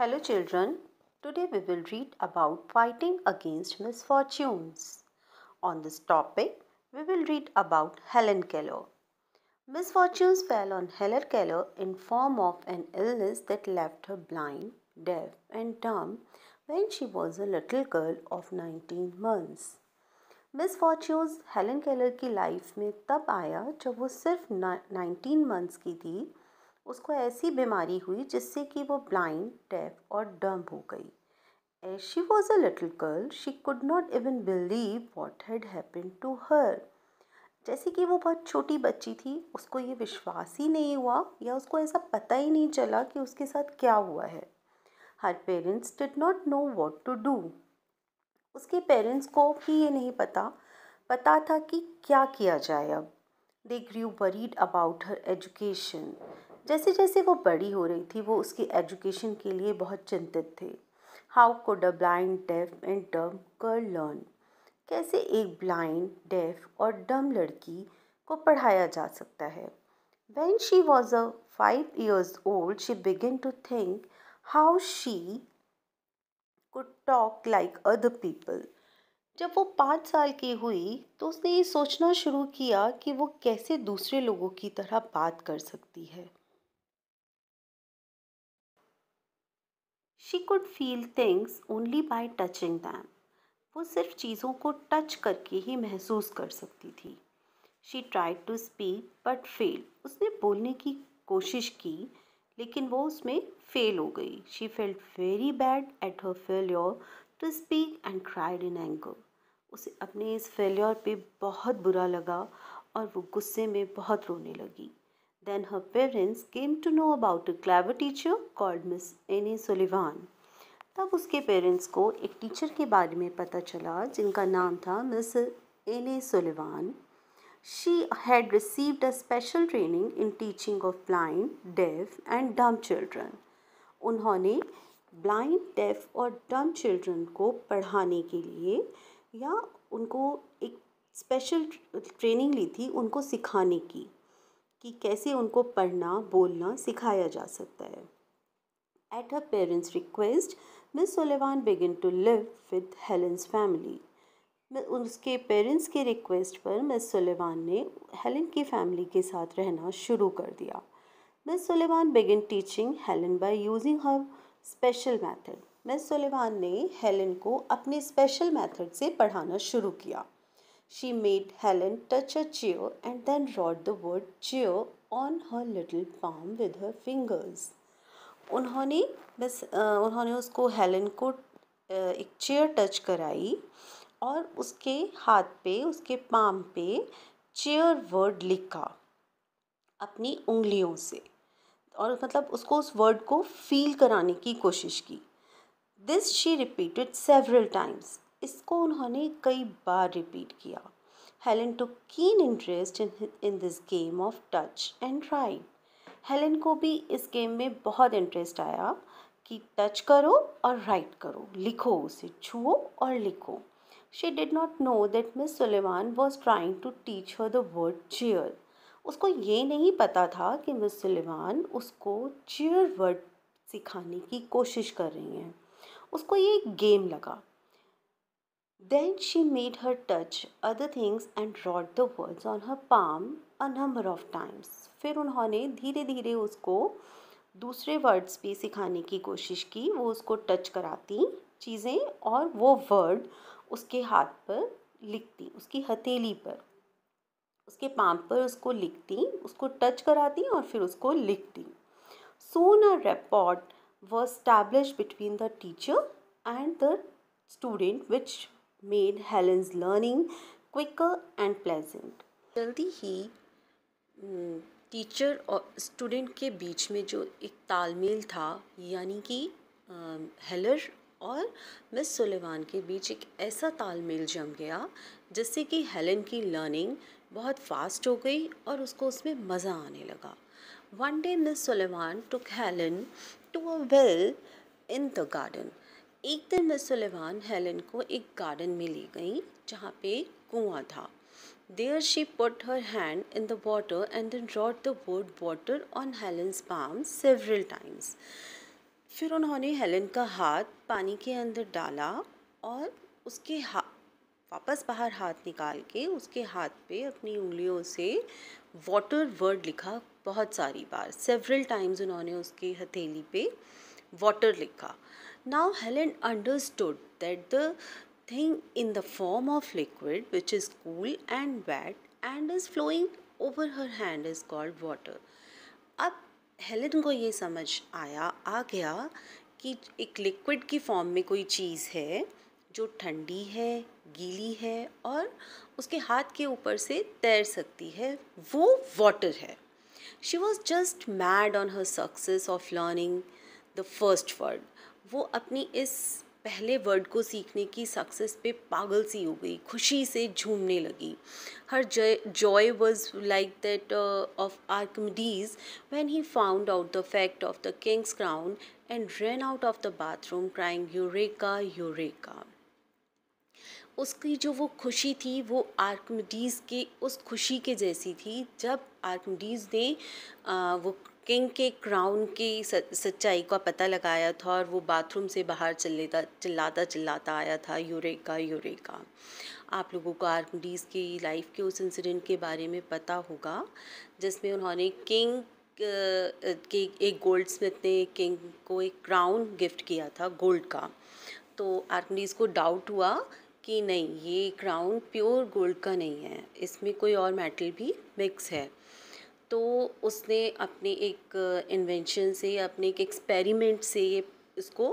Hello, children. Today we will read about fighting against misfortunes. On this topic, we will read about Helen Keller. Misfortunes fell on Helen Keller in form of an illness that left her blind, deaf, and dumb when she was a little girl of 19 months. Misfortunes Helen Keller की life में तब आया जब वो सिर्फ 19 months की थी। उसको ऐसी बीमारी हुई जिससे कि वो ब्लाइंड, डेफ और डम्ब हो गई। As she was a little girl, she could not even believe what had happened to her. जैसे कि वो बहुत छोटी बच्ची थी, उसको ये विश्वास ही नहीं हुआ या उसको ऐसा पता ही नहीं चला कि उसके साथ क्या हुआ है। Her parents did not know what to do. उसके पेरेंट्स को भी ये नहीं पता था कि क्या किया जाए अब। दे ग्रू वरीड अबाउट हर एजुकेशन। जैसे जैसे वो बड़ी हो रही थी वो उसकी एजुकेशन के लिए बहुत चिंतित थे। How could a blind, deaf and डम गर्ल लर्न। कैसे एक ब्लाइंड, डेफ और डम लड़की को पढ़ाया जा सकता है। When she was 5 years old, she began to think how she could talk like other people. जब वो 5 साल की हुई तो उसने ये सोचना शुरू किया कि वो कैसे दूसरे लोगों की तरह बात कर सकती है। She could feel things only by touching them. वो सिर्फ चीज़ों को टच करके ही महसूस कर सकती थी। She tried to speak but failed. उसने बोलने की कोशिश की लेकिन वो उसमें फेल हो गई। She felt very bad at her failure to speak and cried in anger. उसे अपने इस फेलियर पे बहुत बुरा लगा और वो गुस्से में बहुत रोने लगी। Then her parents came to know about a clever teacher called Miss Annie Sullivan. तब उसके पेरेंट्स को एक टीचर के बारे में पता चला जिनका नाम था miss any Sullivan. She had received a special training in teaching of blind, deaf and dumb children. उन्होंने ब्लाइंड, डेफ और डम चिल्ड्रन को पढ़ाने के लिए या उनको एक स्पेशल ट्रेनिंग ली थी उनको सिखाने की कि कैसे उनको पढ़ना बोलना सिखाया जा सकता है। At her parents' request, Miss Sullivan began to live with Helen's family. उसके पेरेंट्स के रिक्वेस्ट पर मिस सुलेवान ने हेलन की फैमिली के साथ रहना शुरू कर दिया। Miss Sullivan began teaching Helen by using her special method. Miss Sullivan ने हेलन को अपने स्पेशल मेथड से पढ़ाना शुरू किया। She made Helen touch a chair and then wrote the word chair on her little palm with her fingers. उन्होंने उसको Helen को एक चेयर टच कराई और उसके हाथ पे, उसके पाम पे चेयर वर्ड लिखा अपनी उंगलियों से और मतलब उसको उस वर्ड को फील कराने की कोशिश की। This she repeated several times. इसको उन्होंने कई बार रिपीट किया। Helen took keen interest in this game of touch and right. Helen को भी इस गेम में बहुत इंटरेस्ट आया कि टच करो और राइट करो, लिखो, उसे छुओ और लिखो। She did not know that Miss Sullivan was trying to teach her the word cheer. उसको ये नहीं पता था कि मिस सुलिवान उसको cheer वर्ड सिखाने की कोशिश कर रही हैं। उसको ये एक गेम लगा। Then she made her touch other things and wrote the words on her palm a number of times. फिर उन्होंने धीरे धीरे उसको दूसरे वर्ड्स भी सिखाने की कोशिश की। वो उसको टच कराती चीज़ें और वो वर्ड उसके हाथ पर लिखती, उसकी हथेली पर, उसके पाम पर उसको लिखती, उसको टच कराती और फिर उसको लिखती। Soon a rapport was established between the teacher and the student which made Helen's learning quicker and pleasant. जल्दी ही टीचर और स्टूडेंट के बीच में जो एक तालमेल था, यानी कि हेलर और मिस सुलेवान के बीच एक ऐसा तालमेल जम गया जिससे कि हेलन की लर्निंग बहुत फास्ट हो गई और उसको उसमें मज़ा आने लगा। One day Miss Sullivan took Helen to a well in the garden. एक दिन मिस सुलेवान हेलन को एक गार्डन में ले गई जहाँ पे कुआं था। There she put her hand in the water and then wrote the word water on Helen's palm several times. फिर उन्होंने हेलन का हाथ पानी के अंदर डाला और उसके वापस बाहर हाथ निकाल के उसके हाथ पे अपनी उंगलियों से वाटर वर्ड लिखा बहुत सारी बार। सेवरल टाइम्स उन्होंने उसकी हथेली पे वाटर लिखा। Now Helen understood that the thing in the form of liquid which is cool and wet and is flowing over her hand is called water. अब हेलन को ये समझ आ गया कि एक लिक्विड की फॉर्म में कोई चीज़ है जो ठंडी है, गीली है और उसके हाथ के ऊपर से तैर सकती है, वो वाटर है। She was just mad on her success of learning the first word. वो अपनी इस पहले वर्ड को सीखने की सक्सेस पे पागल सी हो गई, खुशी से झूमने लगी। Her joy was like that of Archimedes when he found out the fact of the king's crown and ran out of the bathroom crying eureka eureka. उसकी जो वो खुशी थी वो आर्किमिडीज़ के उस खुशी के जैसी थी जब आर्किमिडीज़ ने वो किंग के क्राउन की सच्चाई का पता लगाया था और वो बाथरूम से बाहर चिल्लाता चिल्लाता आया था यूरेका यूरेका। आप लोगों को आर्किमिडीज़ की लाइफ के उस इंसिडेंट के बारे में पता होगा जिसमें उन्होंने किंग के एक गोल्ड स्मिथ ने किंग को एक क्राउन गिफ्ट किया था गोल्ड का। तो आर्किमिडीज़ को डाउट हुआ कि नहीं, ये क्राउन प्योर गोल्ड का नहीं है, इसमें कोई और मेटल भी मिक्स है। तो उसने अपने एक इन्वेंशन से, अपने एक एक्सपेरिमेंट से ये इसको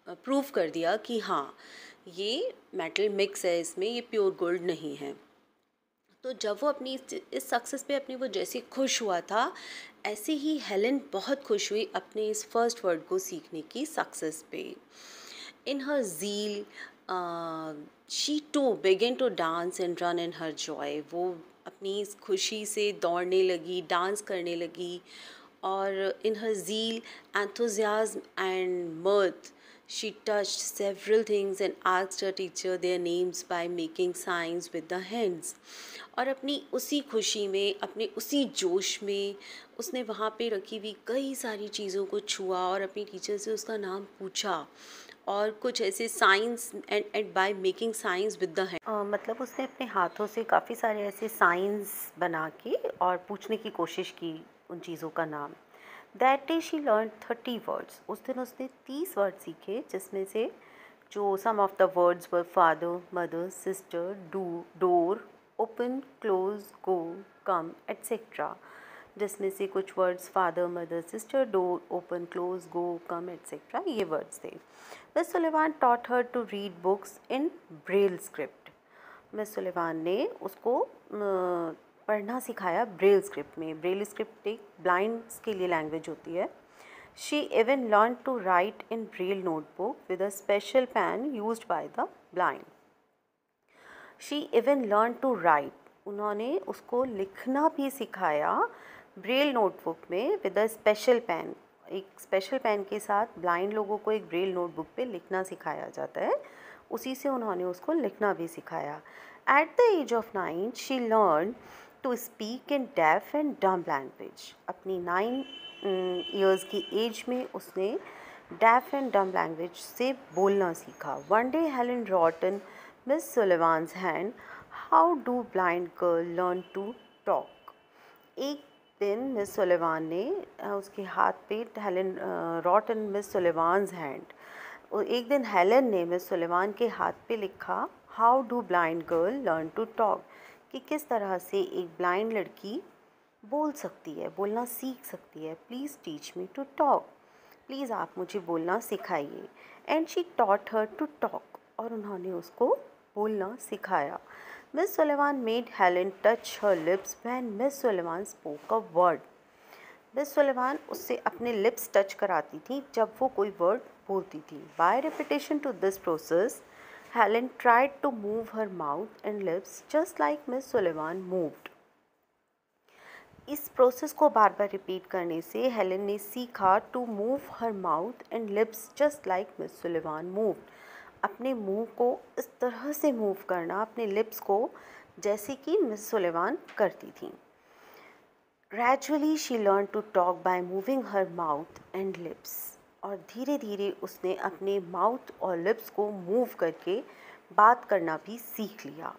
प्रूव कर दिया कि हाँ, ये मेटल मिक्स है इसमें, ये प्योर गोल्ड नहीं है। तो जब वो अपनी इस सक्सेस पे अपने वो जैसे खुश हुआ था, ऐसे ही हेलन बहुत खुश हुई अपने इस फर्स्ट वर्ड को सीखने की सक्सेस पे। In her zeal she to begin to dance and run in her joy. वो अपनी इस खुशी से दौड़ने लगी, डांस करने लगी और इन her zeal, enthusiasm and mirth she touched several things and asked her teacher their names by making signs with the hands। और अपनी उसी खुशी में, अपने उसी जोश में उसने वहाँ पे रखी हुई कई सारी चीज़ों को छुआ और अपनी टीचर से उसका नाम पूछा और कुछ ऐसे science and by making science with the hand, मतलब उसने अपने हाथों से काफ़ी सारे ऐसे साइंस बना के और पूछने की कोशिश की उन चीज़ों का नाम। That day she learn 30 words. उस दिन उसने 30 वर्ड सीखे, जिसमें से जो some of the words were father, mother, sister, door, open, close, go, come, etcetera. जिसमें से कुछ words father, mother, sister, door, open, close, go, come, etcetera ये वर्ड्स थे। Miss Sullivan taught her to read books in Braille script. Miss Sullivan ने उसको पढ़ना सिखाया Braille script में। ब्रेल स्क्रिप्ट एक ब्लाइंड्स के लिए लैंग्वेज होती है। She even learn to write in Braille notebook with a special pen used by the blind. She even learn to write, उन्होंने उसको लिखना भी सिखाया ब्रेल नोटबुक में विद अ स्पेशल पेन। एक स्पेशल पेन के साथ ब्लाइंड लोगों को एक ब्रेल नोटबुक पे लिखना सिखाया जाता है, उसी से उन्होंने उसको लिखना भी सिखाया। At the age of 9 she learn to speak in deaf and dumb language. अपनी 9 ईयर्स की एज में उसने डेफ एंड डम्ब लैंग्वेज से बोलना सीखा। One day Helen wrote in Miss Sullivan's hand, how do blind girl learn to talk. एक दिन Miss Sullivan ने उसके हाथ पे Helen wrote in Miss Sullivan's hand, एक दिन हेलन ने मिस सुलेवान के हाथ पे लिखा how do blind girl learn to talk, कि किस तरह से एक ब्लाइंड लड़की बोल सकती है, बोलना सीख सकती है। Please teach me to talk, please आप मुझे बोलना सिखाइए। And she taught her to talk, और उन्होंने उसको बोलना सिखाया। Miss Sullivan made Helen touch her lips when Miss Sullivan spoke a word. Miss Sullivan उससे अपने लिप्स टच कराती थी जब वो कोई वर्ड बोलती थी। By repetition to this process Helen tried to move her mouth and lips just like Miss Sullivan moved. इस प्रोसेस को बार बार रिपीट करने से हेलन ने सीखा to move her mouth and lips just like Miss Sullivan moved. अपने मुंह को इस तरह से मूव करना, अपने लिप्स को, जैसे कि मिस सुलेवान करती थी। Gradually she learn to talk by moving her mouth and lips, और धीरे धीरे उसने अपने माउथ और लिप्स को मूव करके बात करना भी सीख लिया।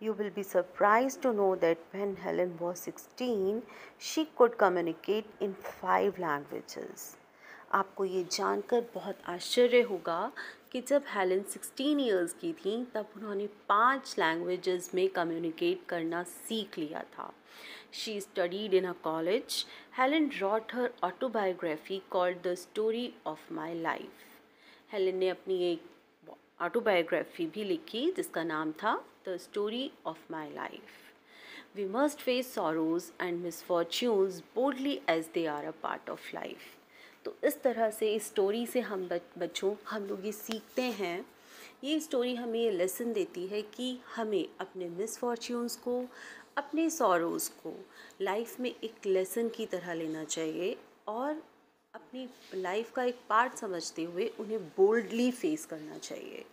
You will be surprised to know that when Helen was 16, she could communicate in 5 languages. आपको ये जानकर बहुत आश्चर्य होगा कि जब हेलन 16 ईयर्स की थी तब उन्होंने 5 लैंग्वेजेस में कम्युनिकेट करना सीख लिया था। She studied in a college. Helen wrote her autobiography called The Story of My Life. Helen ने अपनी एक ऑटोबायोग्राफी भी लिखी जिसका नाम था the story of my life. We must face sorrows and misfortunes boldly as they are a part of life. तो इस तरह से इस स्टोरी से हम बच्चों हम लोग ये सीखते हैं, ये स्टोरी हमें ये लेसन देती है कि हमें अपने मिसफॉर्च्यून्स को, अपने सॉरोज़ को लाइफ में एक लेसन की तरह लेना चाहिए और अपनी लाइफ का एक पार्ट समझते हुए उन्हें बोल्डली फेस करना चाहिए।